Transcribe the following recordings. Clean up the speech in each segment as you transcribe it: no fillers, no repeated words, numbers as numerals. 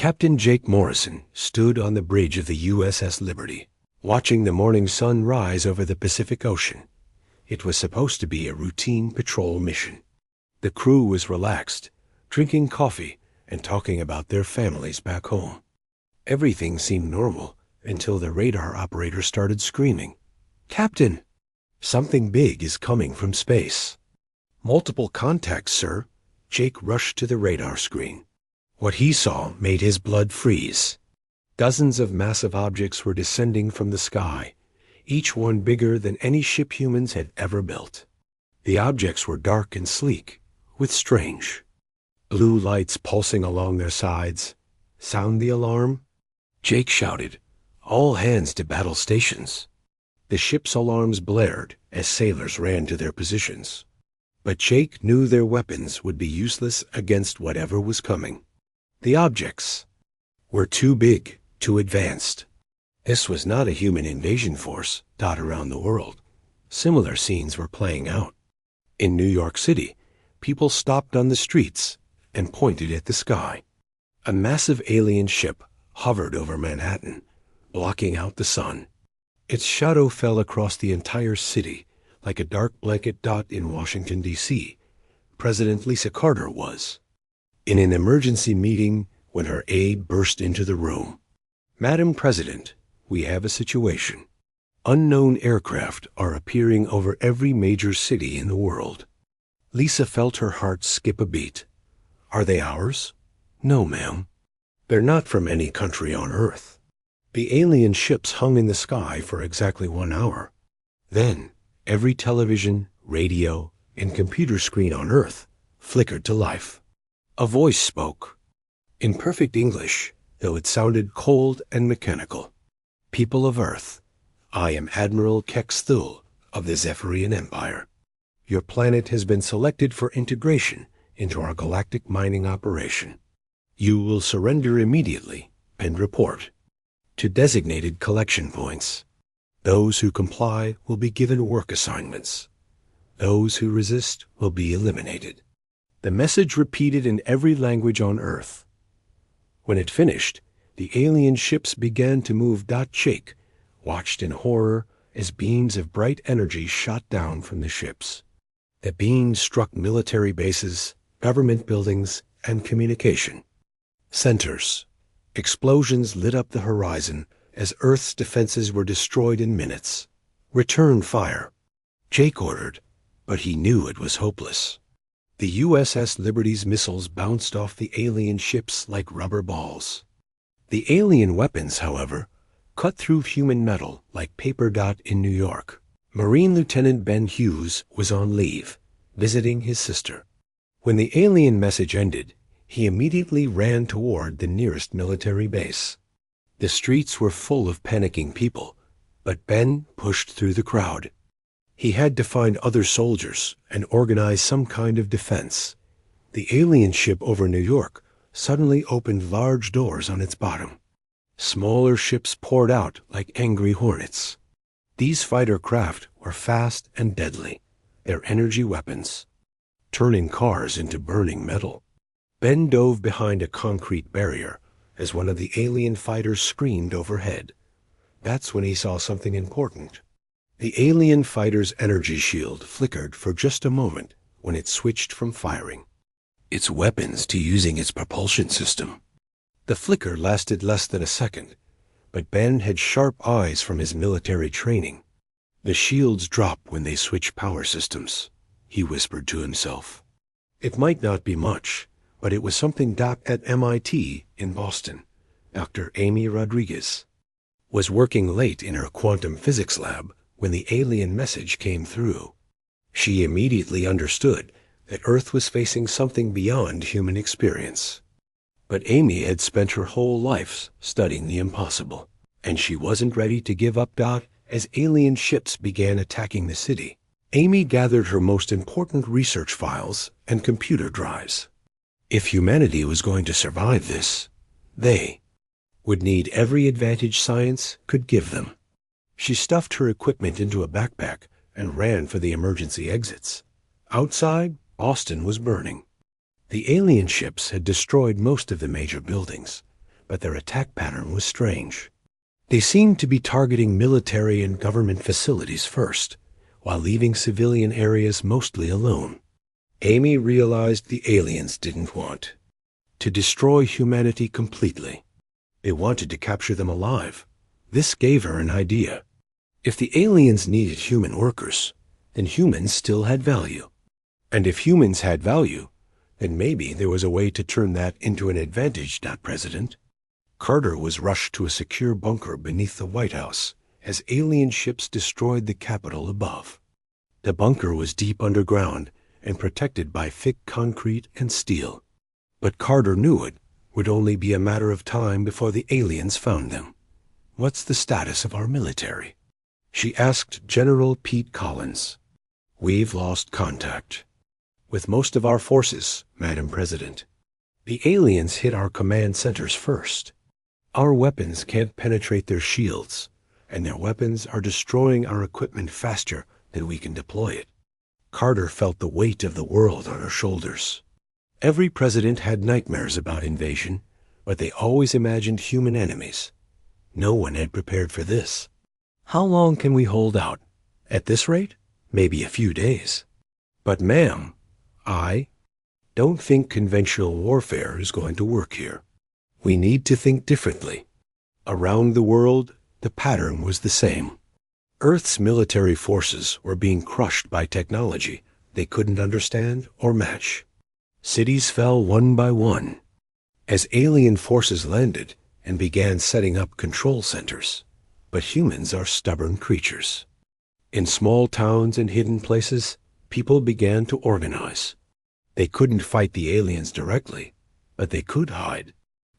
Captain Jake Morrison stood on the bridge of the USS Liberty, watching the morning sun rise over the Pacific Ocean. It was supposed to be a routine patrol mission. The crew was relaxed, drinking coffee and talking about their families back home. Everything seemed normal until the radar operator started screaming, "Captain, something big is coming from space." "Multiple contacts, sir." Jake rushed to the radar screen. What he saw made his blood freeze. Dozens of massive objects were descending from the sky, each one bigger than any ship humans had ever built. The objects were dark and sleek, with strange blue lights pulsing along their sides. "Sound the alarm?" Jake shouted, "All hands to battle stations." The ship's alarms blared as sailors ran to their positions. But Jake knew their weapons would be useless against whatever was coming. The objects were too big, too advanced. This was not a human invasion force dotted around the world. Similar scenes were playing out. In New York City, people stopped on the streets and pointed at the sky. A massive alien ship hovered over Manhattan, blocking out the sun. Its shadow fell across the entire city like a dark blanket dot in Washington, D.C. President Lisa Carter was in an emergency meeting when her aide burst into the room. "Madam President, we have a situation. Unknown aircraft are appearing over every major city in the world." Lisa felt her heart skip a beat. "Are they ours?" "No, ma'am. They're not from any country on Earth." The alien ships hung in the sky for exactly 1 hour. Then, every television, radio, and computer screen on Earth flickered to life. A voice spoke, in perfect English, though it sounded cold and mechanical. "People of Earth, I am Admiral Kex Thul of the Zephyrian Empire. Your planet has been selected for integration into our galactic mining operation. You will surrender immediately and report to designated collection points. Those who comply will be given work assignments. Those who resist will be eliminated." The message repeated in every language on Earth. When it finished, the alien ships began to move. Jake watched in horror as beams of bright energy shot down from the ships. The beams struck military bases, government buildings, and communication centers. Explosions lit up the horizon as Earth's defenses were destroyed in minutes. "Return fire," Jake ordered, but he knew it was hopeless. The USS Liberty's missiles bounced off the alien ships like rubber balls. The alien weapons, however, cut through human metal like paper. In New York, Marine Lieutenant Ben Hughes was on leave, visiting his sister. When the alien message ended, he immediately ran toward the nearest military base. The streets were full of panicking people, but Ben pushed through the crowd. He had to find other soldiers and organize some kind of defense. The alien ship over New York suddenly opened large doors on its bottom. Smaller ships poured out like angry hornets. These fighter craft were fast and deadly, their energy weapons turning cars into burning metal. Ben dove behind a concrete barrier as one of the alien fighters screamed overhead. That's when he saw something important. The alien fighter's energy shield flickered for just a moment when it switched from firing its weapons to using its propulsion system. The flicker lasted less than a second, but Ben had sharp eyes from his military training. "The shields drop when they switch power systems," he whispered to himself. It might not be much, but it was something. At MIT in Boston, Dr. Amy Rodriguez was working late in her quantum physics lab when the alien message came through. She immediately understood that Earth was facing something beyond human experience. But Amy had spent her whole life studying the impossible, and she wasn't ready to give up. As alien ships began attacking the city, Amy gathered her most important research files and computer drives. If humanity was going to survive this, they would need every advantage science could give them. She stuffed her equipment into a backpack and ran for the emergency exits. Outside, Boston was burning. The alien ships had destroyed most of the major buildings, but their attack pattern was strange. They seemed to be targeting military and government facilities first, while leaving civilian areas mostly alone. Amy realized the aliens didn't want to destroy humanity completely. They wanted to capture them alive. This gave her an idea. If the aliens needed human workers, then humans still had value. And if humans had value, then maybe there was a way to turn that into an advantage, not President. Carter was rushed to a secure bunker beneath the White House as alien ships destroyed the Capitol above. The bunker was deep underground and protected by thick concrete and steel. But Carter knew it would only be a matter of time before the aliens found them. "What's the status of our military?" she asked General Pete Collins. "We've lost contact with most of our forces, Madam President. The aliens hit our command centers first. Our weapons can't penetrate their shields, and their weapons are destroying our equipment faster than we can deploy it." Carter felt the weight of the world on her shoulders. Every president had nightmares about invasion, but they always imagined human enemies. No one had prepared for this. "How long can we hold out? At this rate, maybe a few days." "But ma'am, I don't think conventional warfare is going to work here. We need to think differently." Around the world, the pattern was the same. Earth's military forces were being crushed by technology they couldn't understand or match. Cities fell one by one as alien forces landed and began setting up control centers. But humans are stubborn creatures. In small towns and hidden places, people began to organize. They couldn't fight the aliens directly, but they could hide.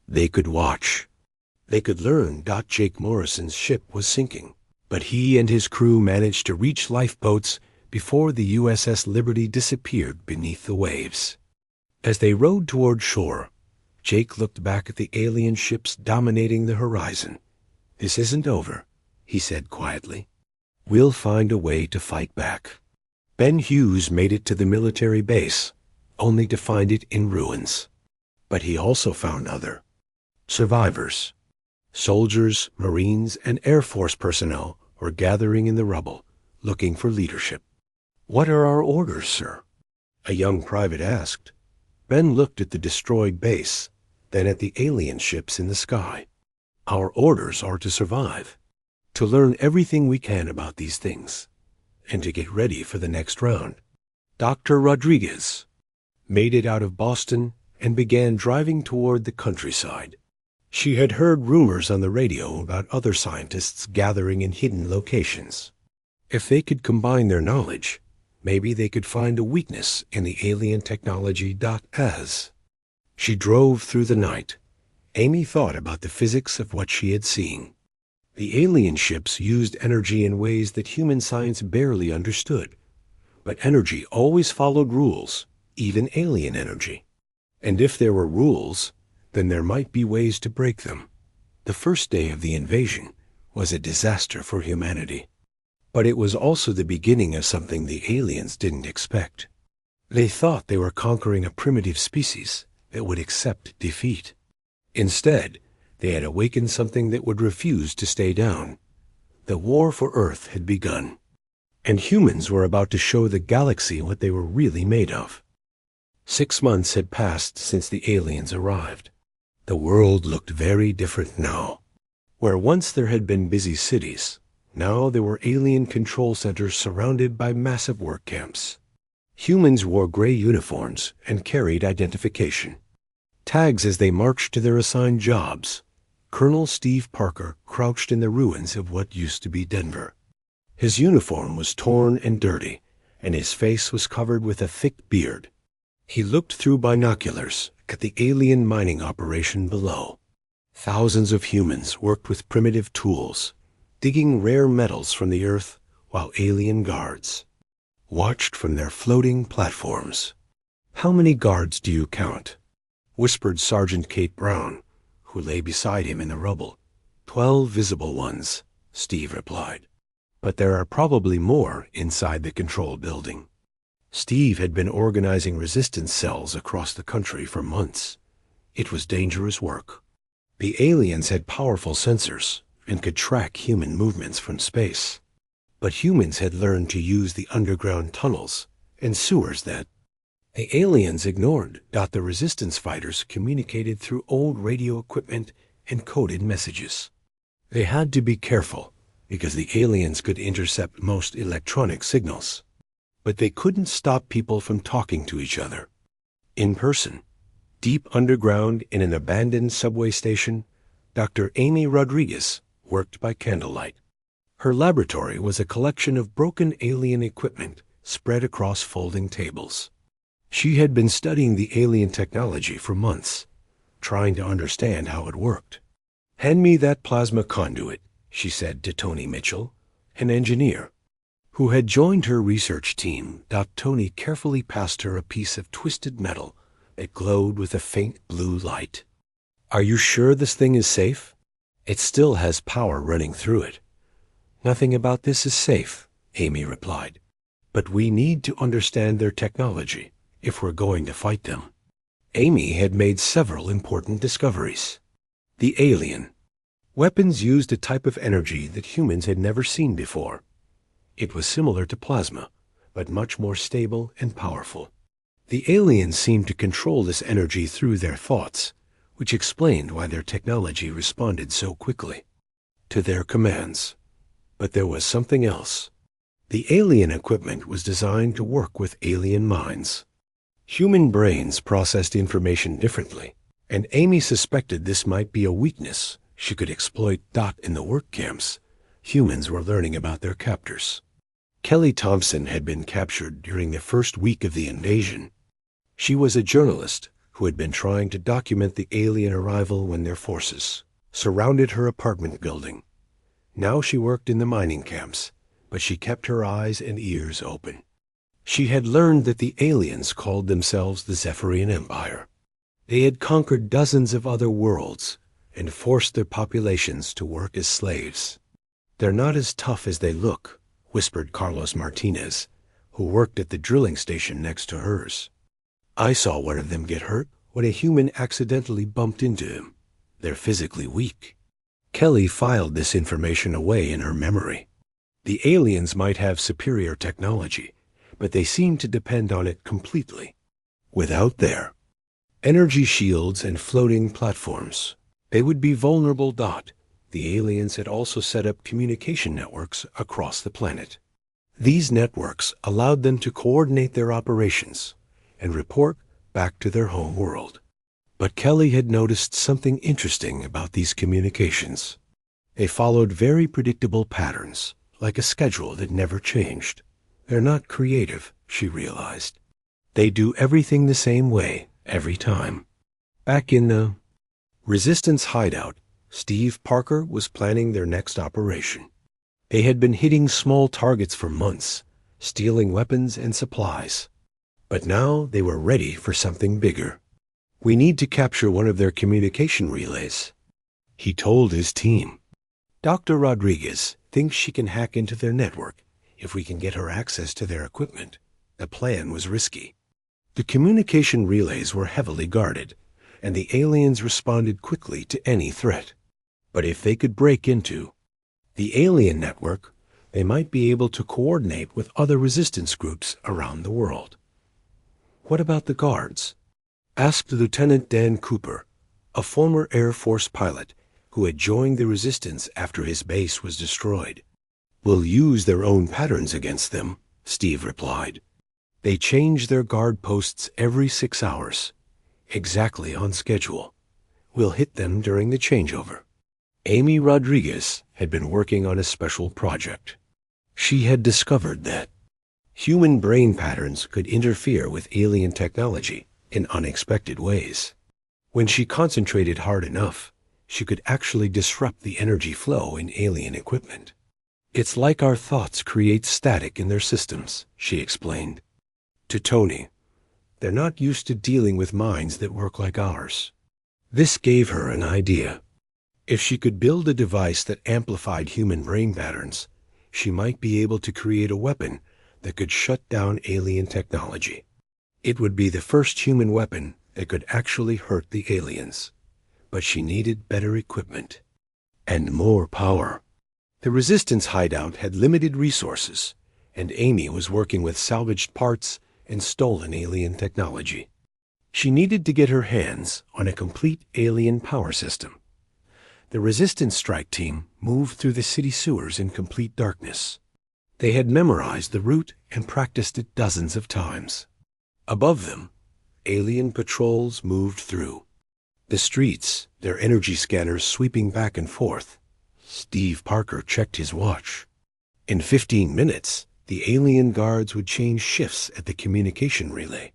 They could watch. They could learn. Jake Morrison's ship was sinking, but he and his crew managed to reach lifeboats before the USS Liberty disappeared beneath the waves. As they rowed toward shore, Jake looked back at the alien ships dominating the horizon. "This isn't over," he said quietly. "We'll find a way to fight back." Ben Hughes made it to the military base, only to find it in ruins. But he also found other survivors. Soldiers, Marines, and Air Force personnel were gathering in the rubble, looking for leadership. "What are our orders, sir?" a young private asked. Ben looked at the destroyed base, then at the alien ships in the sky. "Our orders are to survive, to learn everything we can about these things, and to get ready for the next round." Dr. Rodriguez made it out of Boston and began driving toward the countryside. She had heard rumors on the radio about other scientists gathering in hidden locations. If they could combine their knowledge, maybe they could find a weakness in the alien technology. As she drove through the night, Amy thought about the physics of what she had seen. The alien ships used energy in ways that human science barely understood. But energy always followed rules, even alien energy. And if there were rules, then there might be ways to break them. The first day of the invasion was a disaster for humanity. But it was also the beginning of something the aliens didn't expect. They thought they were conquering a primitive species that would accept defeat. Instead, they had awakened something that would refuse to stay down. The war for Earth had begun, and humans were about to show the galaxy what they were really made of. 6 months had passed since the aliens arrived. The world looked very different now. Where once there had been busy cities, now there were alien control centers surrounded by massive work camps. Humans wore gray uniforms and carried identification tags as they marched to their assigned jobs. Colonel Steve Parker crouched in the ruins of what used to be Denver. His uniform was torn and dirty, and his face was covered with a thick beard. He looked through binoculars at the alien mining operation below. Thousands of humans worked with primitive tools, digging rare metals from the earth, while alien guards watched from their floating platforms. "How many guards do you count?" whispered Sergeant Kate Brown, who lay beside him in the rubble. 12 visible ones, Steve replied. "But there are probably more inside the control building." Steve had been organizing resistance cells across the country for months. It was dangerous work. The aliens had powerful sensors and could track human movements from space. But humans had learned to use the underground tunnels and sewers that the aliens ignored. The resistance fighters communicated through old radio equipment and coded messages. They had to be careful because the aliens could intercept most electronic signals. But they couldn't stop people from talking to each other. In person, deep underground in an abandoned subway station, Dr. Amy Rodriguez worked by candlelight. Her laboratory was a collection of broken alien equipment spread across folding tables. She had been studying the alien technology for months, trying to understand how it worked. "Hand me that plasma conduit," she said to Tony Mitchell, an engineer, who had joined her research team. Tony carefully passed her a piece of twisted metal that glowed with a faint blue light. "Are you sure this thing is safe? It still has power running through it." "Nothing about this is safe," Amy replied. "But we need to understand their technology if we're going to fight them." Amy had made several important discoveries. The alien weapons used a type of energy that humans had never seen before. It was similar to plasma, but much more stable and powerful. The aliens seemed to control this energy through their thoughts, which explained why their technology responded so quickly to their commands. But there was something else. The alien equipment was designed to work with alien minds. Human brains processed information differently, and Amy suspected this might be a weakness she could exploit. In the work camps, humans were learning about their captors. Kelly Thompson had been captured during the first week of the invasion. She was a journalist who had been trying to document the alien arrival when their forces surrounded her apartment building. Now she worked in the mining camps, but she kept her eyes and ears open. She had learned that the aliens called themselves the Zephyrian Empire. They had conquered dozens of other worlds and forced their populations to work as slaves. "They're not as tough as they look," whispered Carlos Martinez, who worked at the drilling station next to hers. "I saw one of them get hurt when a human accidentally bumped into him. They're physically weak." Kelly filed this information away in her memory. The aliens might have superior technology, but they seemed to depend on it completely. Without their energy shields and floating platforms, they would be vulnerable. The aliens had also set up communication networks across the planet. These networks allowed them to coordinate their operations and report back to their home world. But Kelly had noticed something interesting about these communications. They followed very predictable patterns, like a schedule that never changed. "They're not creative," she realized. "They do everything the same way every time." Back in the Resistance hideout, Steve Parker was planning their next operation. They had been hitting small targets for months, stealing weapons and supplies. But now they were ready for something bigger. "We need to capture one of their communication relays," he told his team. "Dr. Rodriguez thinks she can hack into their network if we can get her access to their equipment." The plan was risky. The communication relays were heavily guarded, and the aliens responded quickly to any threat. But if they could break into the alien network, they might be able to coordinate with other resistance groups around the world. "What about the guards?" asked Lieutenant Dan Cooper, a former Air Force pilot who had joined the resistance after his base was destroyed. "We'll use their own patterns against them," Steve replied. "They change their guard posts every 6 hours, exactly on schedule. We'll hit them during the changeover." Amy Rodriguez had been working on a special project. She had discovered that human brain patterns could interfere with alien technology in unexpected ways. When she concentrated hard enough, she could actually disrupt the energy flow in alien equipment. "It's like our thoughts create static in their systems," she explained. To Tony, "They're not used to dealing with minds that work like ours." This gave her an idea. If she could build a device that amplified human brain patterns, she might be able to create a weapon that could shut down alien technology. It would be the first human weapon that could actually hurt the aliens. but she needed better equipment and more power. The Resistance hideout had limited resources, and Amy was working with salvaged parts and stolen alien technology. She needed to get her hands on a complete alien power system. The Resistance strike team moved through the city sewers in complete darkness. They had memorized the route and practiced it dozens of times. Above them, alien patrols moved through the streets, their energy scanners sweeping back and forth. Steve Parker checked his watch. In 15 minutes, the alien guards would change shifts at the communication relay.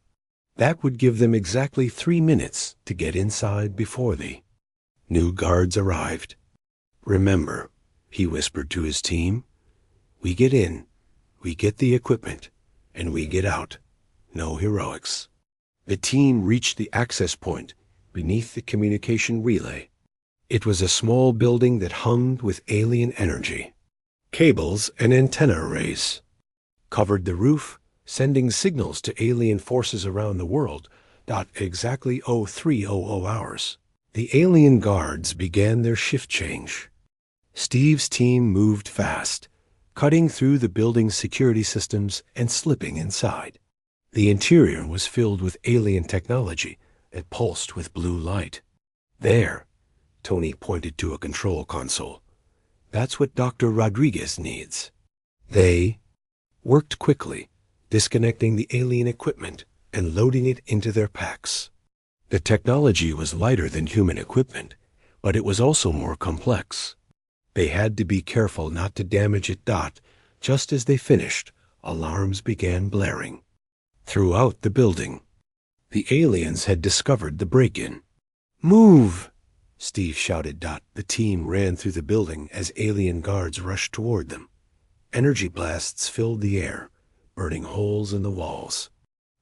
That would give them exactly 3 minutes to get inside before the new guards arrived. "Remember," he whispered to his team, "we get in, we get the equipment, and we get out. No heroics." The team reached the access point beneath the communication relay. It was a small building that hummed with alien energy. Cables and antenna arrays covered the roof, sending signals to alien forces around the world. Exactly 0300 hours. The alien guards began their shift change. Steve's team moved fast, cutting through the building's security systems and slipping inside. The interior was filled with alien technology that pulsed with blue light. "There," Tony pointed to a control console. "That's what Dr. Rodriguez needs." They worked quickly, disconnecting the alien equipment and loading it into their packs. The technology was lighter than human equipment, but it was also more complex. They had to be careful not to damage it. Just as they finished, alarms began blaring. Throughout the building, the aliens had discovered the break-in. "Move!" Steve shouted. The team ran through the building as alien guards rushed toward them. Energy blasts filled the air, burning holes in the walls.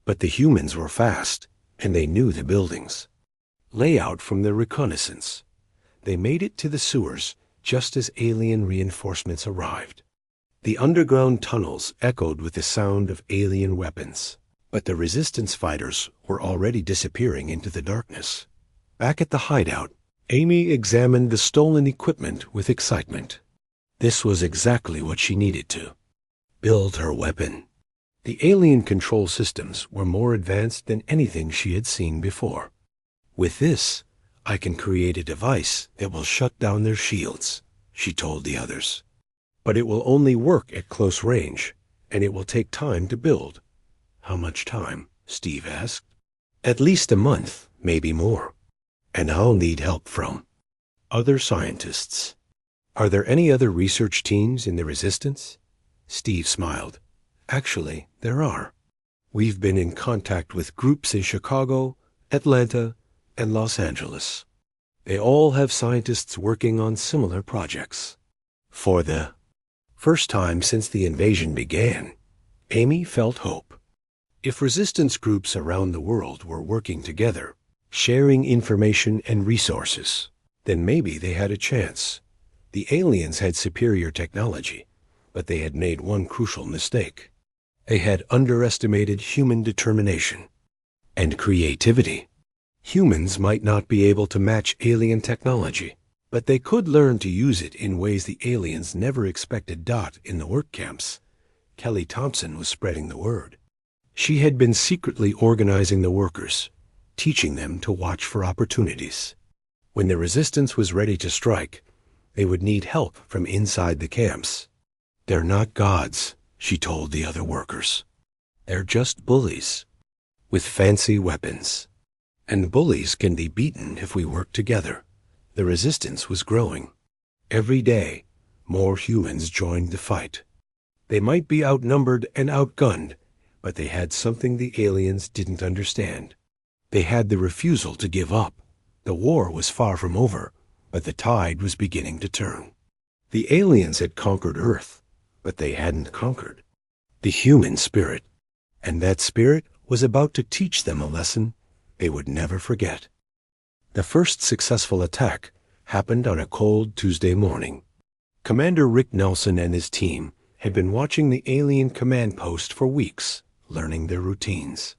But the humans were fast, and they knew the buildings layout from their reconnaissance. They made it to the sewers just as alien reinforcements arrived. The underground tunnels echoed with the sound of alien weapons, but the Resistance fighters were already disappearing into the darkness. Back at the hideout, Amy examined the stolen equipment with excitement. This was exactly what she needed to build her weapon. The alien control systems were more advanced than anything she had seen before. "With this, I can create a device that will shut down their shields," she told the others. "But it will only work at close range, and it will take time to build." "How much time?" Steve asked. "At least a month, maybe more. And I'll need help from other scientists." "Are there any other research teams in the Resistance?" Steve smiled. "Actually, there are. We've been in contact with groups in Chicago, Atlanta, and Los Angeles. They all have scientists working on similar projects." For the first time since the invasion began, Amy felt hope. If Resistance groups around the world were working together, sharing information and resources, then maybe they had a chance. The aliens had superior technology, but they had made one crucial mistake. They had underestimated human determination and creativity. Humans might not be able to match alien technology, but they could learn to use it in ways the aliens never expected. In the work camps, Kelly Thompson was spreading the word. She had been secretly organizing the workers, teaching them to watch for opportunities. When the Resistance was ready to strike, they would need help from inside the camps. "They're not gods," she told the other workers. "They're just bullies with fancy weapons. And bullies can be beaten if we work together." The Resistance was growing. Every day, more humans joined the fight. They might be outnumbered and outgunned, but they had something the aliens didn't understand. They had the refusal to give up. The war was far from over, but the tide was beginning to turn. The aliens had conquered Earth, but they hadn't conquered the human spirit, and that spirit was about to teach them a lesson they would never forget. The first successful attack happened on a cold Tuesday morning. Commander Rick Nelson and his team had been watching the alien command post for weeks, learning their routines.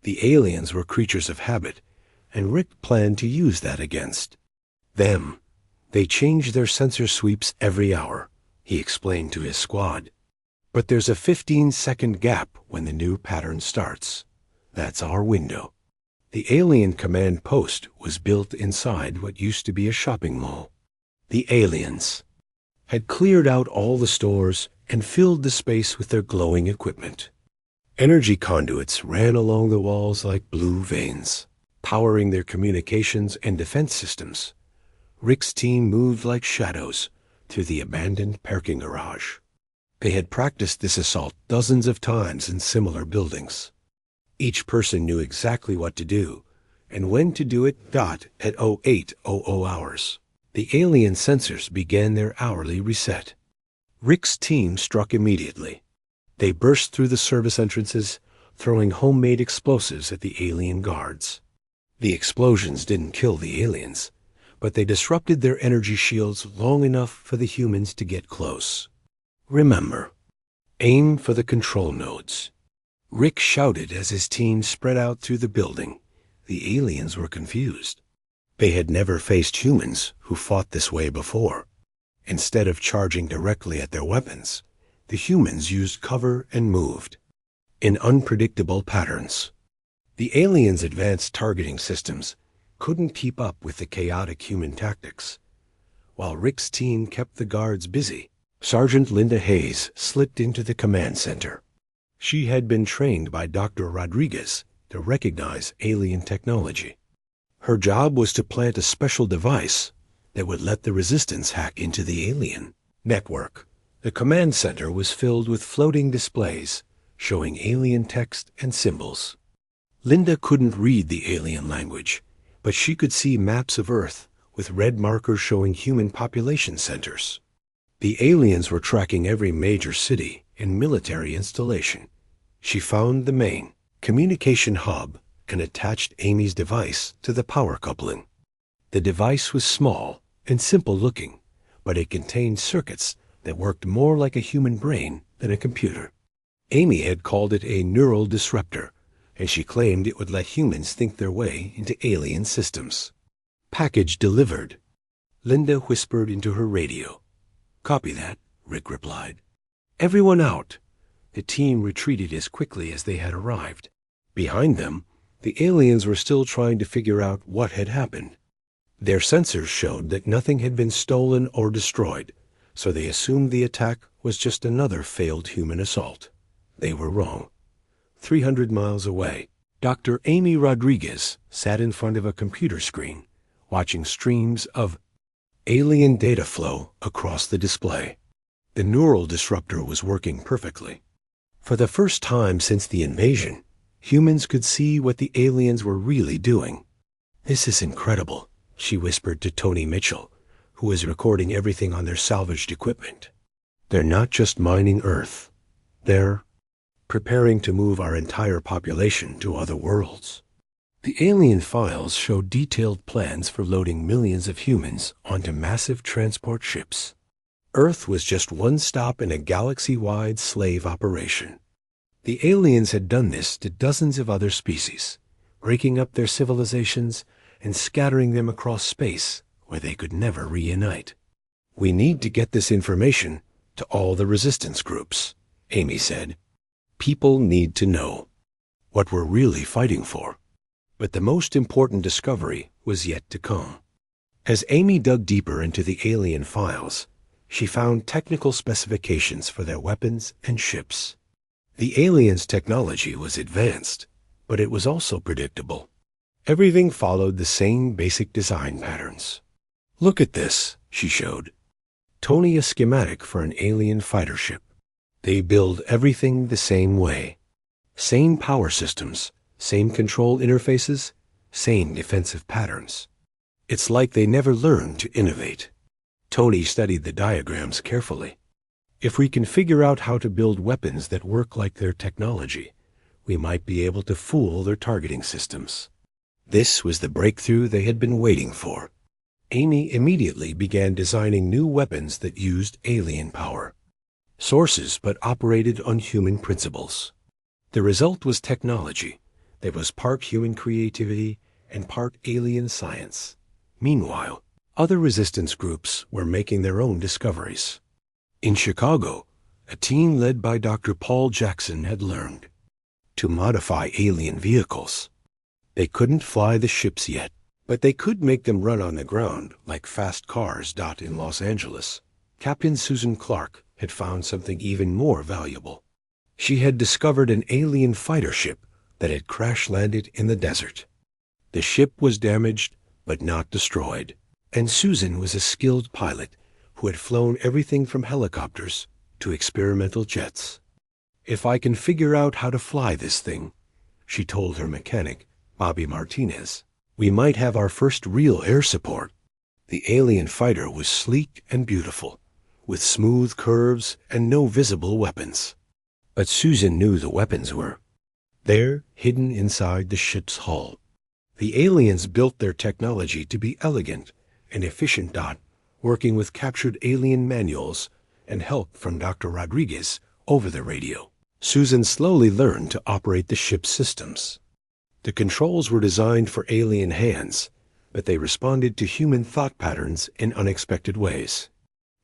The aliens were creatures of habit, and Rick planned to use that against Them. They change their sensor sweeps every hour, he explained to his squad. But there's a 15-second gap when the new pattern starts. That's our window. The alien command post was built inside what used to be a shopping mall. The aliens had cleared out all the stores and filled the space with their glowing equipment. Energy conduits ran along the walls like blue veins, powering their communications and defense systems. Rick's team moved like shadows through the abandoned parking garage. They had practiced this assault dozens of times in similar buildings. Each person knew exactly what to do and when to do it. At 0800 hours, the alien sensors began their hourly reset. Rick's team struck immediately. They burst through the service entrances, throwing homemade explosives at the alien guards. The explosions didn't kill the aliens, but they disrupted their energy shields long enough for the humans to get close. Remember, aim for the control nodes. Rick shouted as his team spread out through the building. The aliens were confused. They had never faced humans who fought this way before. Instead of charging directly at their weapons, the humans used cover and moved in unpredictable patterns. The aliens' advanced targeting systems couldn't keep up with the chaotic human tactics. While Rick's team kept the guards busy, Sergeant Linda Hayes slipped into the command center. She had been trained by Dr. Rodriguez to recognize alien technology. Her job was to plant a special device that would let the resistance hack into the alien network. The command center was filled with floating displays showing alien text and symbols. Linda couldn't read the alien language, but she could see maps of Earth with red markers showing human population centers. The aliens were tracking every major city and military installation. She found the main communication hub and attached Amy's device to the power coupling. The device was small and simple looking, but it contained circuits that worked more like a human brain than a computer. Amy had called it a neural disruptor, and she claimed it would let humans think their way into alien systems. Package delivered. Linda whispered into her radio. Copy that, Rick replied. Everyone out. The team retreated as quickly as they had arrived. Behind them, the aliens were still trying to figure out what had happened. Their sensors showed that nothing had been stolen or destroyed, so they assumed the attack was just another failed human assault. They were wrong. 300 miles away, Dr. Amy Rodriguez sat in front of a computer screen, watching streams of alien data flow across the display. The neural disruptor was working perfectly. For the first time since the invasion, humans could see what the aliens were really doing. This is incredible, she whispered to Tony Mitchell, who was recording everything on their salvaged equipment. They're not just mining Earth. They're preparing to move our entire population to other worlds. The alien files showed detailed plans for loading millions of humans onto massive transport ships. Earth was just one stop in a galaxy-wide slave operation. The aliens had done this to dozens of other species, breaking up their civilizations and scattering them across space where they could never reunite. We need to get this information to all the resistance groups, Amy said. People need to know what we're really fighting for. But the most important discovery was yet to come. As Amy dug deeper into the alien files, she found technical specifications for their weapons and ships. The aliens' technology was advanced, but it was also predictable. Everything followed the same basic design patterns. Look at this, she showed Tony a schematic for an alien fighter ship. They build everything the same way. Same power systems, same control interfaces, same defensive patterns. It's like they never learned to innovate. Tony studied the diagrams carefully. If we can figure out how to build weapons that work like their technology, we might be able to fool their targeting systems. This was the breakthrough they had been waiting for. Amy immediately began designing new weapons that used alien power. Sources but operated on human principles. The result was technology that was part human creativity and part alien science. Meanwhile, Other resistance groups were making their own discoveries. In Chicago, a team led by Dr. Paul Jackson had learned to modify alien vehicles. They couldn't fly the ships yet, but they could make them run on the ground like fast cars. In Los Angeles, Captain Susan Clark had found something even more valuable. She had discovered an alien fighter ship that had crash-landed in the desert. The ship was damaged, but not destroyed, and Susan was a skilled pilot who had flown everything from helicopters to experimental jets. "If I can figure out how to fly this thing," she told her mechanic, Bobby Martinez, "we might have our first real air support." The alien fighter was sleek and beautiful, with smooth curves and no visible weapons. But Susan knew the weapons were there, hidden inside the ship's hull. The aliens built their technology to be elegant and efficient, working with captured alien manuals and help from Dr. Rodriguez over the radio. Susan slowly learned to operate the ship's systems. The controls were designed for alien hands, but they responded to human thought patterns in unexpected ways.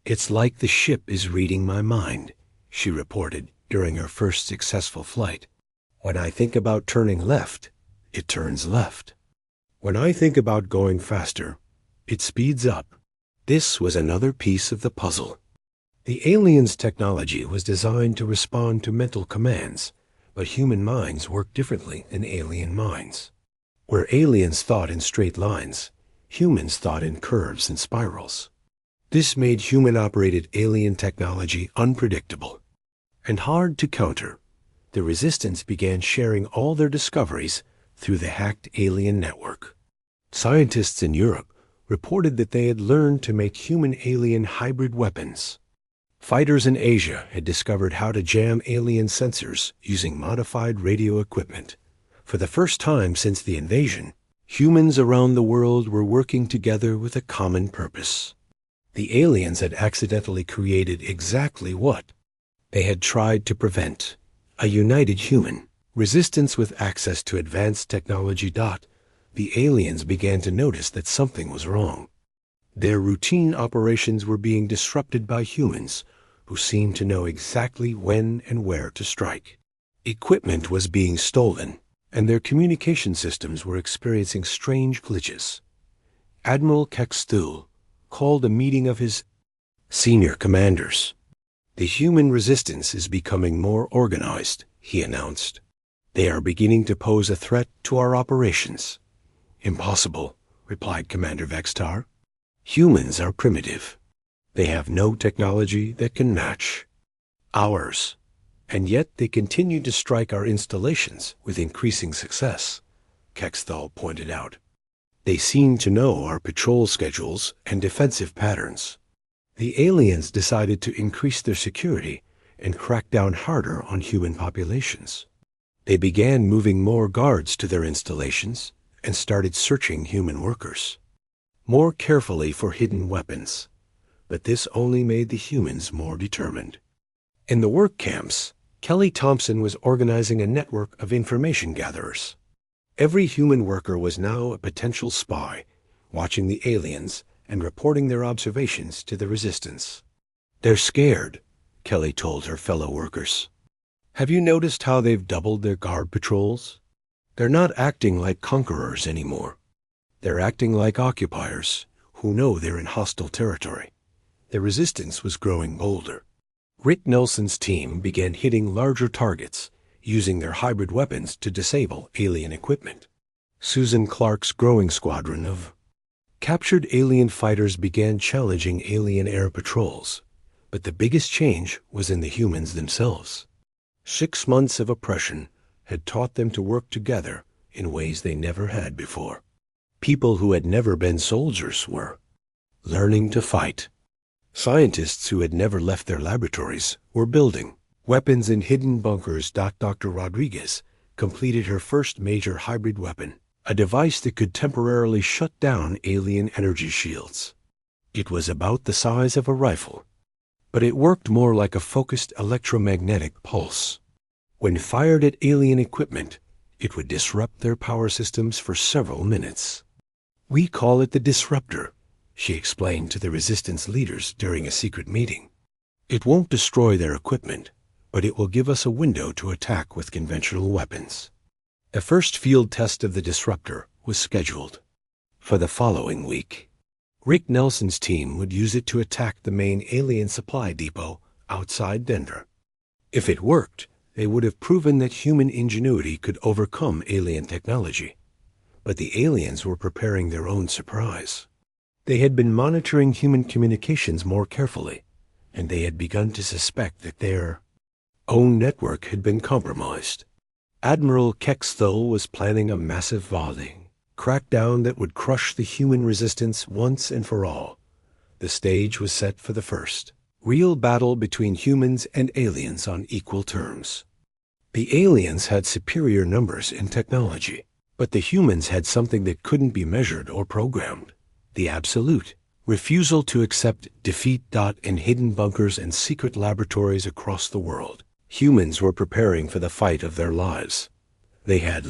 "It's like the ship is reading my mind," she reported during her first successful flight. "When I think about turning left, it turns left. When I think about going faster, it speeds up." This was another piece of the puzzle. The aliens' technology was designed to respond to mental commands, but human minds work differently than alien minds. Where aliens thought in straight lines, humans thought in curves and spirals. This made human-operated alien technology unpredictable and hard to counter. The Resistance began sharing all their discoveries through the hacked alien network. Scientists in Europe reported that they had learned to make human-alien hybrid weapons. Fighters in Asia had discovered how to jam alien sensors using modified radio equipment. For the first time since the invasion, humans around the world were working together with a common purpose. The aliens had accidentally created exactly what they had tried to prevent: a united human resistance with access to advanced technology. The aliens began to notice that something was wrong. Their routine operations were being disrupted by humans who seemed to know exactly when and where to strike. Equipment was being stolen, and their communication systems were experiencing strange glitches. Admiral Kextul called a meeting of his senior commanders. "The human resistance is becoming more organized," he announced. "They are beginning to pose a threat to our operations." "Impossible," replied Commander Vextar. "Humans are primitive. They have no technology that can match ours, and yet they continue to strike our installations with increasing success," Kexthal pointed out. "They seem to know our patrol schedules and defensive patterns." The aliens decided to increase their security and crack down harder on human populations. They began moving more guards to their installations and started searching human workers more carefully for hidden weapons. But this only made the humans more determined. In the work camps, Kelly Thompson was organizing a network of information gatherers. Every human worker was now a potential spy, watching the aliens and reporting their observations to the Resistance. "They're scared," Kelly told her fellow workers. "Have you noticed how they've doubled their guard patrols? They're not acting like conquerors anymore. They're acting like occupiers who know they're in hostile territory." The Resistance was growing bolder. Rick Nelson's team began hitting larger targets, using their hybrid weapons to disable alien equipment. Susan Clark's growing squadron of captured alien fighters began challenging alien air patrols. But the biggest change was in the humans themselves. 6 months of oppression had taught them to work together in ways they never had before. People who had never been soldiers were learning to fight. Scientists who had never left their laboratories were building weapons in hidden bunkers. Dr. Rodriguez completed her first major hybrid weapon, a device that could temporarily shut down alien energy shields. It was about the size of a rifle, but it worked more like a focused electromagnetic pulse. When fired at alien equipment, it would disrupt their power systems for several minutes. "We call it the disruptor," she explained to the resistance leaders during a secret meeting. It won't destroy their equipment, but it will give us a window to attack with conventional weapons. A first field test of the disruptor was scheduled for the following week. Rick Nelson's team would use it to attack the main alien supply depot outside Denver. If it worked, they would have proven that human ingenuity could overcome alien technology. But the aliens were preparing their own surprise. They had been monitoring human communications more carefully, and they had begun to suspect that their own network had been compromised. Admiral Kexthul was planning a massive volley crackdown that would crush the human resistance once and for all. The stage was set for the first real battle between humans and aliens on equal terms. The aliens had superior numbers in technology, but the humans had something that couldn't be measured or programmed: the absolute refusal to accept defeat. In hidden bunkers and secret laboratories across the world, humans were preparing for the fight of their lives. They had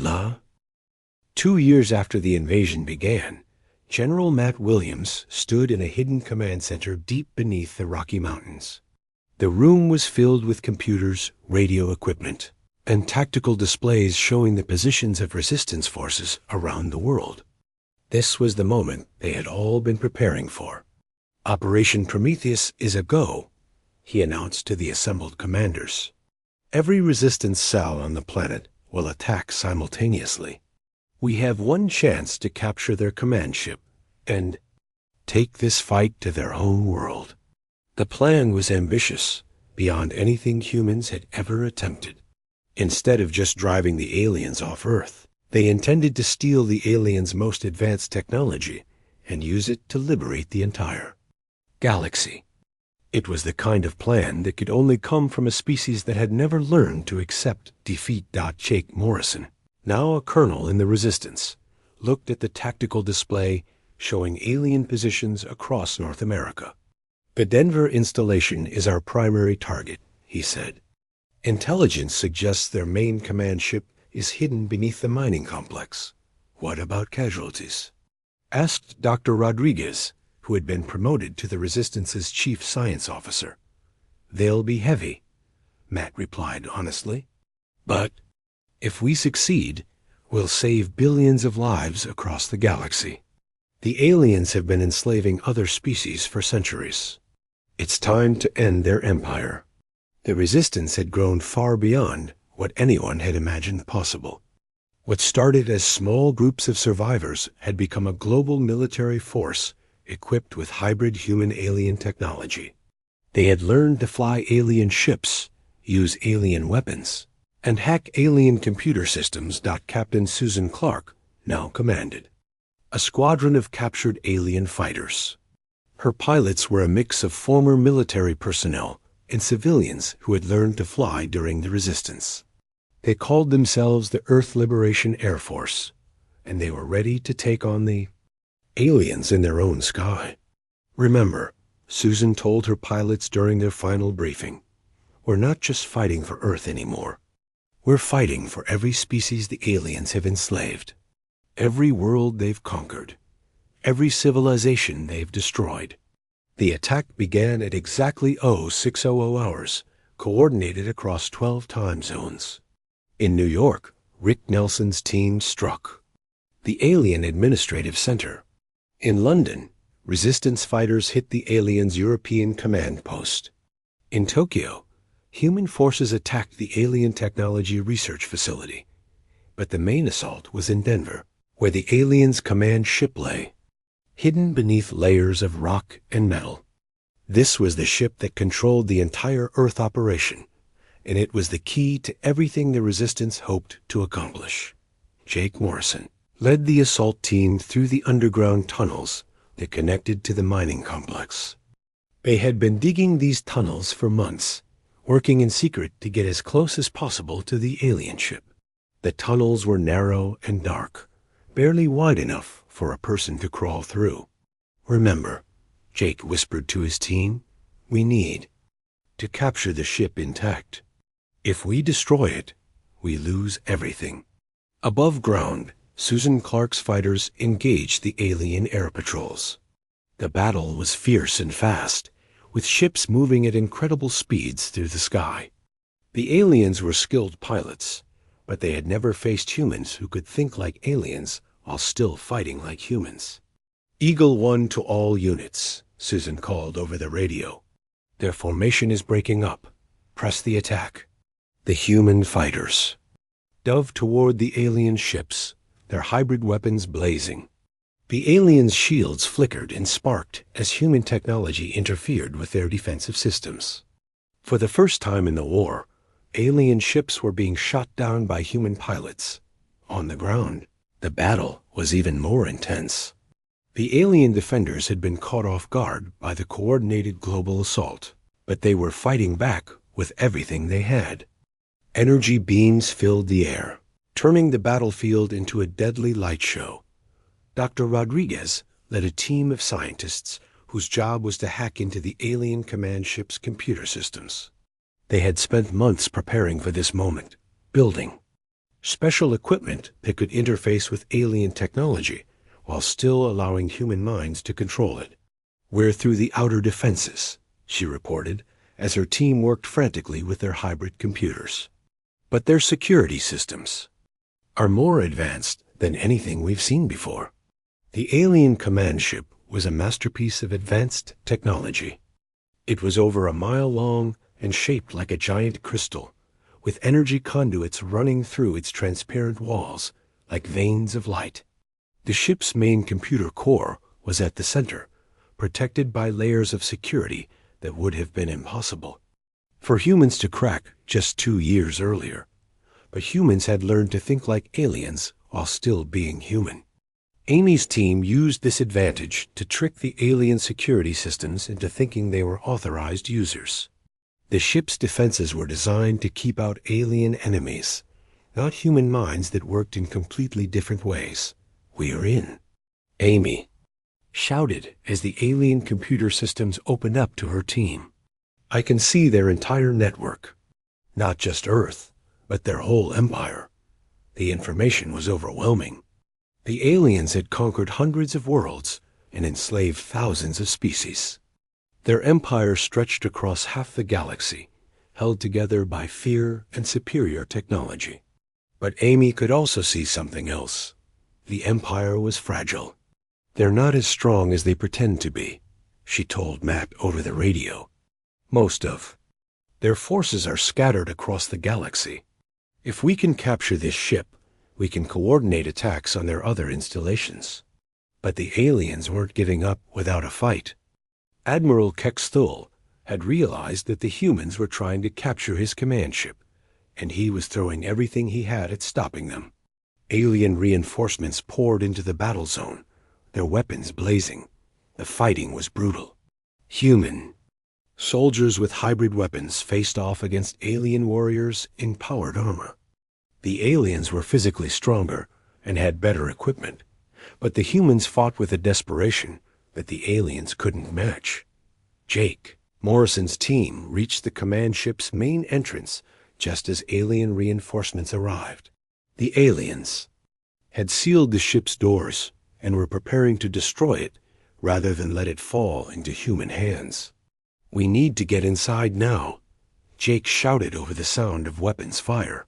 2 years after the invasion began, General Matt Williams stood in a hidden command center deep beneath the Rocky Mountains. The room was filled with computers, radio equipment, and tactical displays showing the positions of resistance forces around the world. This was the moment they had all been preparing for. "Operation Prometheus is a go," he announced to the assembled commanders. "Every resistance cell on the planet will attack simultaneously. We have one chance to capture their command ship and take this fight to their home world." The plan was ambitious, beyond anything humans had ever attempted. Instead of just driving the aliens off Earth, they intended to steal the aliens' most advanced technology and use it to liberate the entire galaxy. It was the kind of plan that could only come from a species that had never learned to accept defeat. Jake Morrison, now a colonel in the Resistance, looked at the tactical display showing alien positions across North America. "The Denver installation is our primary target," he said. "Intelligence suggests their main command ship is hidden beneath the mining complex. What about casualties?" Asked Dr. Rodriguez, who had been promoted to the Resistance's chief science officer. "They'll be heavy," Matt replied honestly. "But if we succeed, we'll save billions of lives across the galaxy. The aliens have been enslaving other species for centuries. It's time to end their empire." The Resistance had grown far beyond what anyone had imagined possible. What started as small groups of survivors had become a global military force equipped with hybrid human-alien technology. They had learned to fly alien ships, use alien weapons, and hack alien computer systems. Captain Susan Clark now commanded a squadron of captured alien fighters. Her pilots were a mix of former military personnel and civilians who had learned to fly during the Resistance. They called themselves the Earth Liberation Air Force, and they were ready to take on the aliens in their own sky. "Remember," Susan told her pilots during their final briefing, "we're not just fighting for Earth anymore. We're fighting for every species the aliens have enslaved, every world they've conquered, every civilization they've destroyed." The attack began at exactly 0600 hours, coordinated across 12 time zones. In New York, Rick Nelson's team struck the Alien Administrative Center. In London, Resistance fighters hit the aliens' European command post. In Tokyo, human forces attacked the Alien Technology Research Facility. But the main assault was in Denver, where the aliens' command ship lay, hidden beneath layers of rock and metal. This was the ship that controlled the entire Earth operation, and it was the key to everything the Resistance hoped to accomplish. Jake Morrison led the assault team through the underground tunnels that connected to the mining complex. They had been digging these tunnels for months, working in secret to get as close as possible to the alien ship. The tunnels were narrow and dark, barely wide enough for a person to crawl through. "Remember," Jake whispered to his team, "we need to capture the ship intact. If we destroy it, we lose everything." Above ground, Susan Clark's fighters engaged the alien air patrols. The battle was fierce and fast, with ships moving at incredible speeds through the sky. The aliens were skilled pilots, but they had never faced humans who could think like aliens while still fighting like humans. "Eagle 1 to all units," Susan called over the radio. "Their formation is breaking up. Press the attack." The human fighters dove toward the alien ships, their hybrid weapons blazing. The aliens' shields flickered and sparked as human technology interfered with their defensive systems. For the first time in the war, alien ships were being shot down by human pilots. On the ground, the battle was even more intense. The alien defenders had been caught off guard by the coordinated global assault, but they were fighting back with everything they had. Energy beams filled the air, turning the battlefield into a deadly light show. Dr. Rodriguez led a team of scientists whose job was to hack into the alien command ship's computer systems. They had spent months preparing for this moment, building special equipment that could interface with alien technology while still allowing human minds to control it. "We're through the outer defenses," she reported, as her team worked frantically with their hybrid computers. "But their security systems are more advanced than anything we've seen before." The alien command ship was a masterpiece of advanced technology. It was over a mile long and shaped like a giant crystal, with energy conduits running through its transparent walls like veins of light. The ship's main computer core was at the center, protected by layers of security that would have been impossible for humans to crack just 2 years earlier. But humans had learned to think like aliens while still being human. Amy's team used this advantage to trick the alien security systems into thinking they were authorized users. The ship's defenses were designed to keep out alien enemies, not human minds that worked in completely different ways. "We're in," Amy shouted as the alien computer systems opened up to her team. "I can see their entire network, not just Earth, but their whole empire." The information was overwhelming. The aliens had conquered hundreds of worlds and enslaved thousands of species. Their empire stretched across half the galaxy, held together by fear and superior technology. But Amy could also see something else. The empire was fragile. "They're not as strong as they pretend to be," she told Matt over the radio. "Most of their forces are scattered across the galaxy. If we can capture this ship, we can coordinate attacks on their other installations." But the aliens weren't giving up without a fight. Admiral Kexthul had realized that the humans were trying to capture his command ship, and he was throwing everything he had at stopping them. Alien reinforcements poured into the battle zone, their weapons blazing. The fighting was brutal. Human soldiers with hybrid weapons faced off against alien warriors in powered armor. The aliens were physically stronger and had better equipment, but the humans fought with a desperation that the aliens couldn't match. Jake, Morrison's team, reached the command ship's main entrance just as alien reinforcements arrived. The aliens had sealed the ship's doors and were preparing to destroy it rather than let it fall into human hands. "We need to get inside now," Jake shouted over the sound of weapons fire.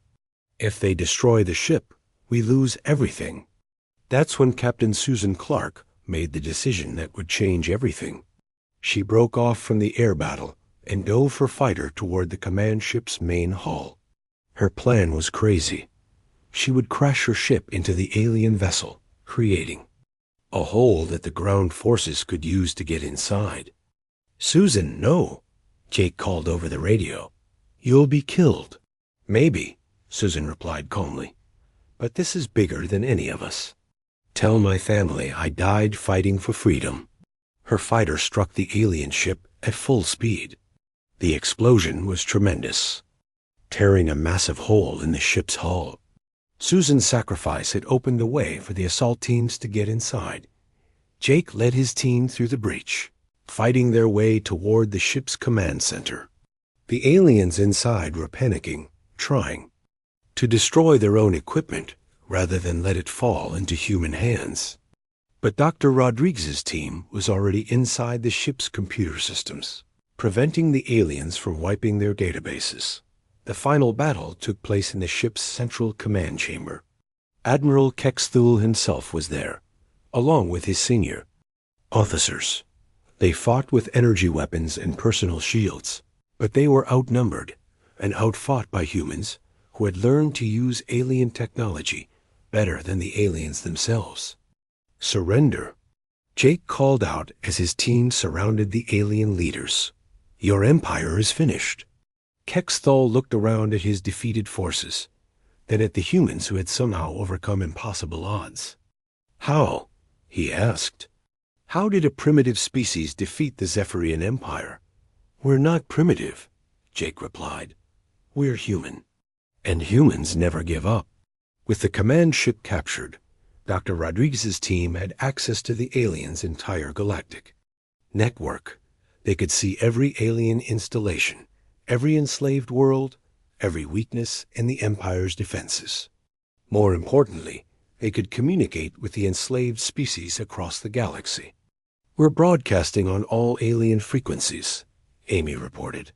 "If they destroy the ship, we lose everything." That's when Captain Susan Clark made the decision that would change everything. She broke off from the air battle and dove her fighter toward the command ship's main hull. Her plan was crazy. She would crash her ship into the alien vessel, creating a hole that the ground forces could use to get inside. "Susan, no," Jake called over the radio. "You'll be killed." "Maybe," Susan replied calmly, "but this is bigger than any of us. Tell my family I died fighting for freedom." Her fighter struck the alien ship at full speed. The explosion was tremendous, tearing a massive hole in the ship's hull. Susan's sacrifice had opened the way for the assault teams to get inside. Jake led his team through the breach, fighting their way toward the ship's command center. The aliens inside were panicking, trying to destroy their own equipment rather than let it fall into human hands. But Dr. Rodriguez's team was already inside the ship's computer systems, preventing the aliens from wiping their databases. The final battle took place in the ship's central command chamber. Admiral Kexthul himself was there, along with his senior officers. They fought with energy weapons and personal shields, but they were outnumbered and outfought by humans who had learned to use alien technology better than the aliens themselves. Surrender, Jake called out as his team surrounded the alien leaders. Your empire is finished. Kexthul looked around at his defeated forces, then at the humans who had somehow overcome impossible odds. How? He asked. How did a primitive species defeat the Zephyrian Empire? We're not primitive, Jake replied. We're human. And humans never give up. With the command ship captured, Dr. Rodriguez's team had access to the aliens' entire galactic network. They could see every alien installation, every enslaved world, every weakness in the Empire's defenses. More importantly, they could communicate with the enslaved species across the galaxy. We're broadcasting on all alien frequencies, Amy reported.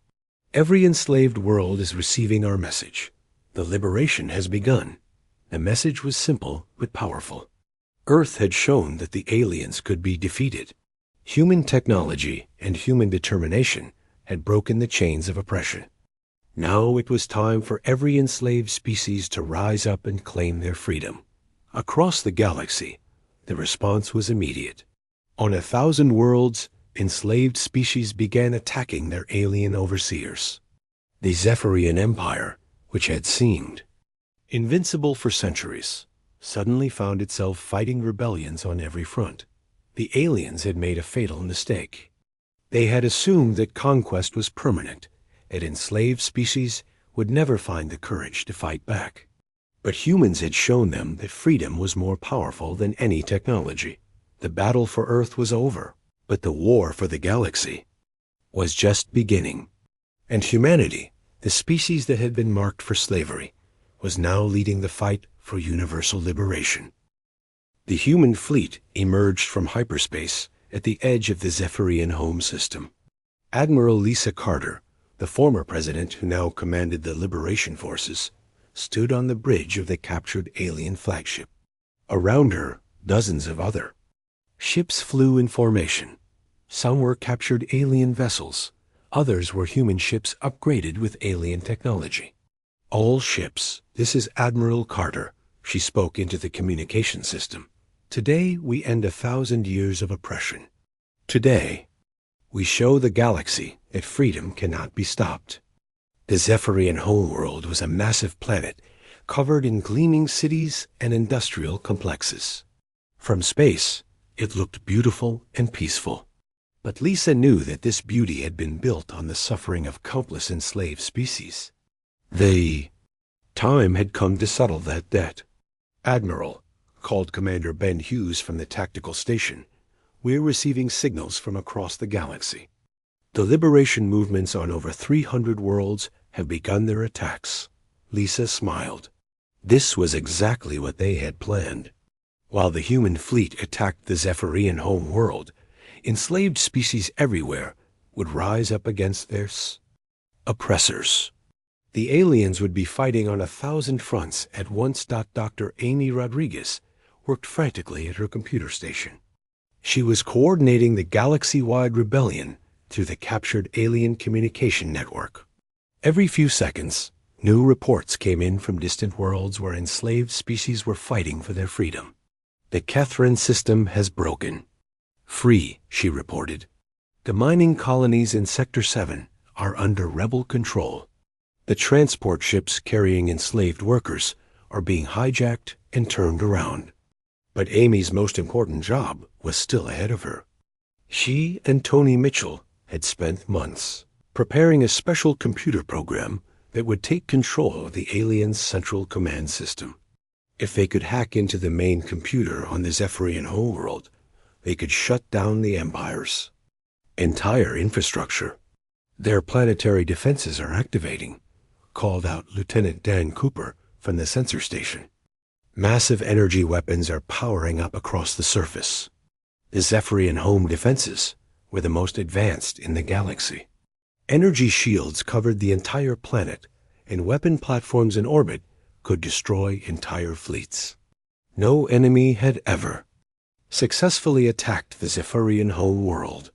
Every enslaved world is receiving our message. The liberation has begun. The message was simple but powerful. Earth had shown that the aliens could be defeated. Human technology and human determination had broken the chains of oppression. Now it was time for every enslaved species to rise up and claim their freedom. Across the galaxy, the response was immediate. On 1,000 worlds, enslaved species began attacking their alien overseers. The Zephyrian Empire, which had seemed invincible for centuries, suddenly found itself fighting rebellions on every front. The aliens had made a fatal mistake. They had assumed that conquest was permanent, and enslaved species would never find the courage to fight back. But humans had shown them that freedom was more powerful than any technology. The battle for Earth was over, but the war for the galaxy was just beginning. And humanity, the species that had been marked for slavery, was now leading the fight for universal liberation. The human fleet emerged from hyperspace at the edge of the Zephyrian home system. Admiral Lisa Carter, the former president who now commanded the liberation forces, stood on the bridge of the captured alien flagship. Around her, dozens of other ships flew in formation. Some were captured alien vessels. Others were human ships upgraded with alien technology. All ships, this is Admiral Carter, she spoke into the communication system. Today we end 1,000 years of oppression. Today, we show the galaxy that freedom cannot be stopped. The Zephyrian homeworld was a massive planet covered in gleaming cities and industrial complexes. From space, it looked beautiful and peaceful. But Lisa knew that this beauty had been built on the suffering of countless enslaved species. The time had come to settle that debt. Admiral, called Commander Ben Hughes from the tactical station, we're receiving signals from across the galaxy. The liberation movements on over 300 worlds have begun their attacks. Lisa smiled. This was exactly what they had planned. While the human fleet attacked the Zephyrian home world, enslaved species everywhere would rise up against their oppressors. The aliens would be fighting on 1,000 fronts at once. Dr. Amy Rodriguez worked frantically at her computer station. She was coordinating the galaxy-wide rebellion through the captured alien communication network. Every few seconds, new reports came in from distant worlds where enslaved species were fighting for their freedom. The Catherine system has broken. Free, she reported. The mining colonies in Sector 7 are under rebel control. The transport ships carrying enslaved workers are being hijacked and turned around. But Amy's most important job was still ahead of her. She and Tony Mitchell had spent months preparing a special computer program that would take control of the aliens' central command system. If they could hack into the main computer on the Zephyrian homeworld, they could shut down the Empire's entire infrastructure. Their planetary defenses are activating, called out Lieutenant Dan Cooper from the sensor station. Massive energy weapons are powering up across the surface. The Zephyrian home defenses were the most advanced in the galaxy. Energy shields covered the entire planet, and weapon platforms in orbit could destroy entire fleets. No enemy had ever successfully attacked the Zephyrian home world,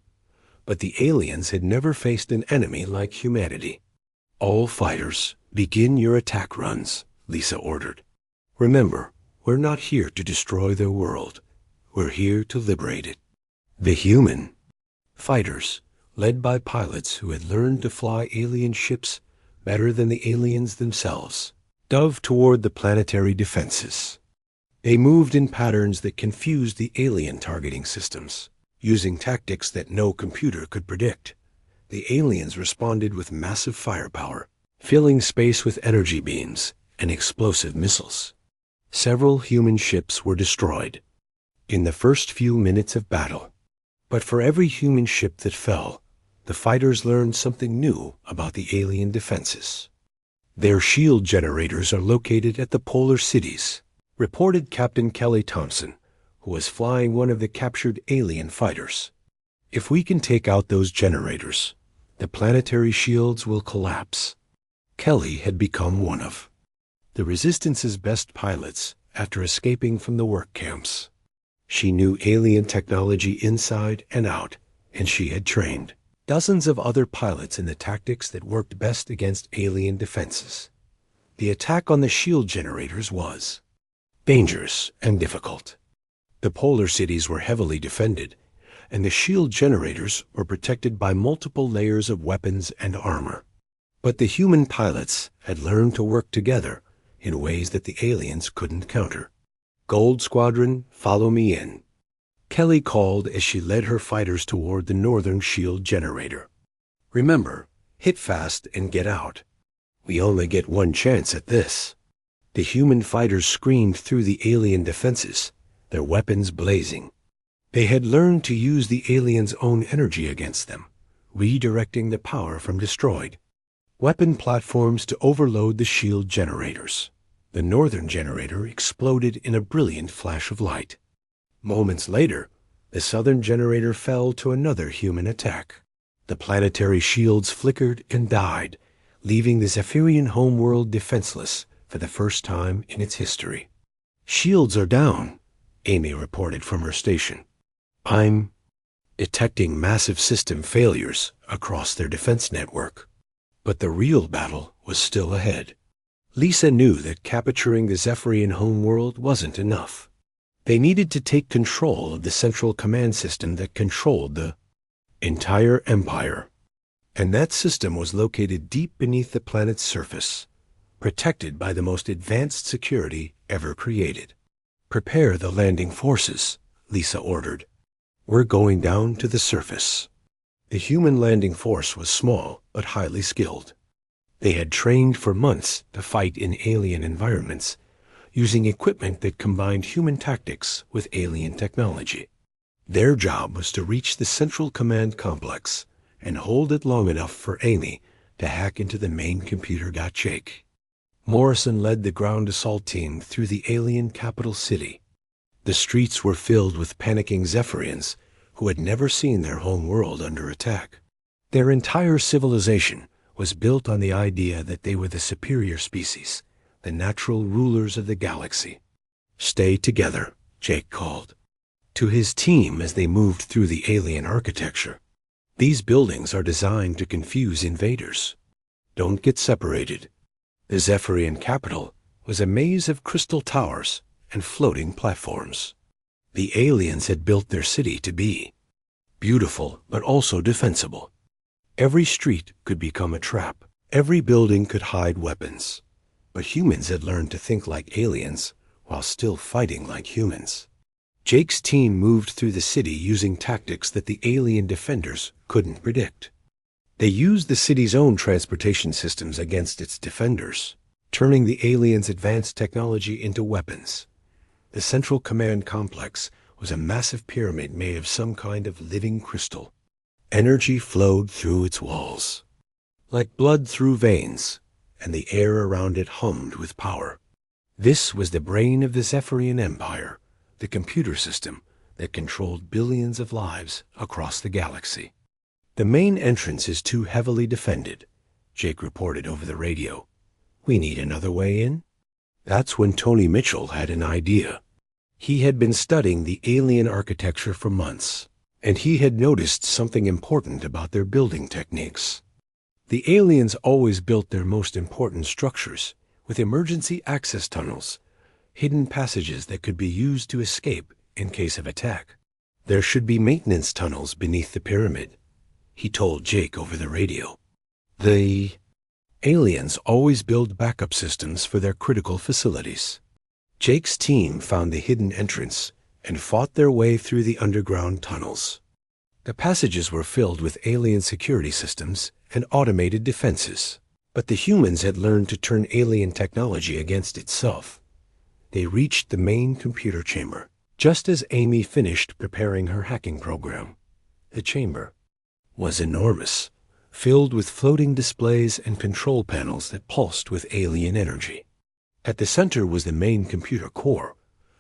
but the aliens had never faced an enemy like humanity. All fighters, begin your attack runs, Lisa ordered. Remember, we're not here to destroy their world. We're here to liberate it. The human fighters, led by pilots who had learned to fly alien ships better than the aliens themselves, dove toward the planetary defenses. They moved in patterns that confused the alien targeting systems, using tactics that no computer could predict. The aliens responded with massive firepower, filling space with energy beams and explosive missiles. Several human ships were destroyed in the first few minutes of battle. But for every human ship that fell, the fighters learned something new about the alien defenses. Their shield generators are located at the polar cities, reported Captain Kelly Thompson, who was flying one of the captured alien fighters. If we can take out those generators, the planetary shields will collapse. Kelly had become one of the Resistance's best pilots after escaping from the work camps. She knew alien technology inside and out, and she had trained dozens of other pilots in the tactics that worked best against alien defenses. The attack on the shield generators was dangerous and difficult. The polar cities were heavily defended, and the shield generators were protected by multiple layers of weapons and armor. But the human pilots had learned to work together in ways that the aliens couldn't counter. "Gold Squadron, follow me in," Kelly called as she led her fighters toward the northern shield generator. "Remember, hit fast and get out. We only get one chance at this." The human fighters screamed through the alien defenses, their weapons blazing. They had learned to use the aliens' own energy against them, redirecting the power from destroyed weapon platforms to overload the shield generators. The northern generator exploded in a brilliant flash of light. Moments later, the southern generator fell to another human attack. The planetary shields flickered and died, leaving the Zephyrian homeworld defenseless for the first time in its history. "Shields are down," Amy reported from her station. "I'm detecting massive system failures across their defense network." But the real battle was still ahead. Lisa knew that capturing the Zephyrian homeworld wasn't enough. They needed to take control of the central command system that controlled the entire empire. And that system was located deep beneath the planet's surface, protected by the most advanced security ever created. "Prepare the landing forces," Lisa ordered. "We're going down to the surface." The human landing force was small but highly skilled. They had trained for months to fight in alien environments, using equipment that combined human tactics with alien technology. Their job was to reach the central command complex and hold it long enough for Amy to hack into the main computer. Jake Morrison led the ground assault team through the alien capital city. The streets were filled with panicking Zephyrians who had never seen their home world under attack. Their entire civilization was built on the idea that they were the superior species, the natural rulers of the galaxy. "Stay together," Jake called to his team as they moved through the alien architecture. "These buildings are designed to confuse invaders. Don't get separated." The Zephyrian capital was a maze of crystal towers and floating platforms. The aliens had built their city to be beautiful but also defensible. Every street could become a trap. Every building could hide weapons. But humans had learned to think like aliens while still fighting like humans. Jake's team moved through the city using tactics that the alien defenders couldn't predict. They used the city's own transportation systems against its defenders, turning the aliens' advanced technology into weapons. The central command complex was a massive pyramid made of some kind of living crystal. Energy flowed through its walls, like blood through veins, and the air around it hummed with power. This was the brain of the Zephyrian Empire, the computer system that controlled billions of lives across the galaxy. The main entrance is too heavily defended, Jake reported over the radio. We need another way in? That's when Tony Mitchell had an idea. He had been studying the alien architecture for months, and he had noticed something important about their building techniques. The aliens always built their most important structures with emergency access tunnels, hidden passages that could be used to escape in case of attack. There should be maintenance tunnels beneath the pyramid, he told Jake over the radio. The aliens always build backup systems for their critical facilities. Jake's team found the hidden entrance and fought their way through the underground tunnels. The passages were filled with alien security systems and automated defenses, but the humans had learned to turn alien technology against itself. They reached the main computer chamber just as Amy finished preparing her hacking program. The chamber was enormous, filled with floating displays and control panels that pulsed with alien energy. At the center was the main computer core,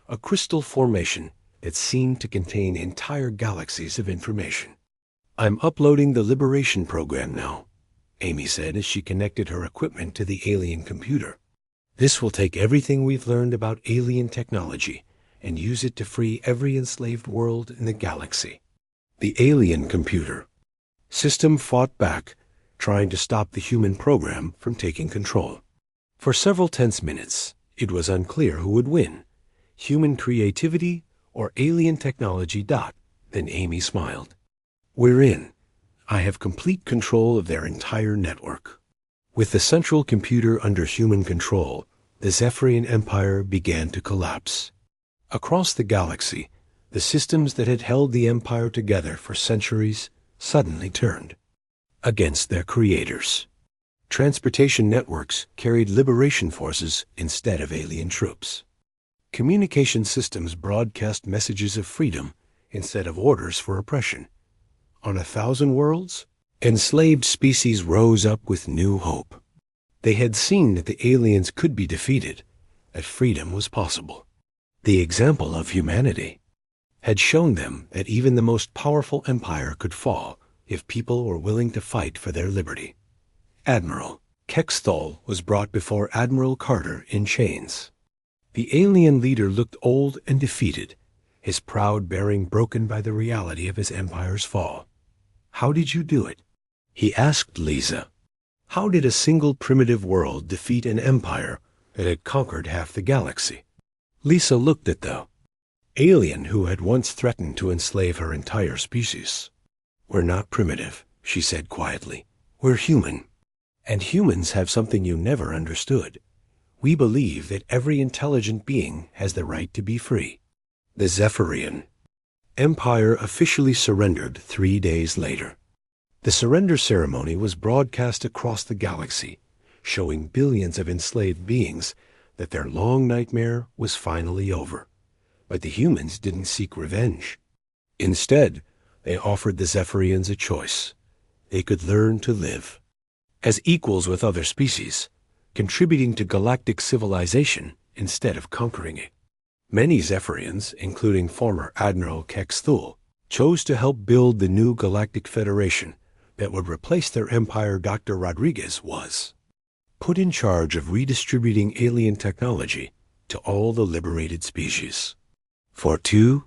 a crystal formation that seemed to contain entire galaxies of information. I'm uploading the Liberation program now, Amy said as she connected her equipment to the alien computer. This will take everything we've learned about alien technology and use it to free every enslaved world in the galaxy. The alien computer system fought back, trying to stop the human program from taking control. For several tense minutes, it was unclear who would win, human creativity or alien technology. Then Amy smiled. We're in. I have complete control of their entire network. With the central computer under human control, the Zephyrian Empire began to collapse. Across the galaxy, the systems that had held the Empire together for centuries suddenly turned against their creators. Transportation networks carried liberation forces instead of alien troops. Communication systems broadcast messages of freedom instead of orders for oppression. On 1,000 worlds, enslaved species rose up with new hope. They had seen that the aliens could be defeated, that freedom was possible. The example of humanity had shown them that even the most powerful empire could fall if people were willing to fight for their liberty. Admiral Kexthal was brought before Admiral Carter in chains. The alien leader looked old and defeated, his proud bearing broken by the reality of his empire's fall. How did you do it? He asked Lisa. How did a single primitive world defeat an empire that had conquered half the galaxy? Lisa looked at the alien who had once threatened to enslave her entire species. We're not primitive, she said quietly. We're human. And humans have something you never understood. We believe that every intelligent being has the right to be free. The Zephyrian Empire officially surrendered 3 days later. The surrender ceremony was broadcast across the galaxy, showing billions of enslaved beings that their long nightmare was finally over. But the humans didn't seek revenge. Instead, they offered the Zephyrians a choice. They could learn to live as equals with other species, contributing to galactic civilization instead of conquering it. Many Zephyrians, including former Admiral Kexthal, chose to help build the new Galactic Federation that would replace their empire. Dr. Rodriguez was put in charge of redistributing alien technology to all the liberated species. For 2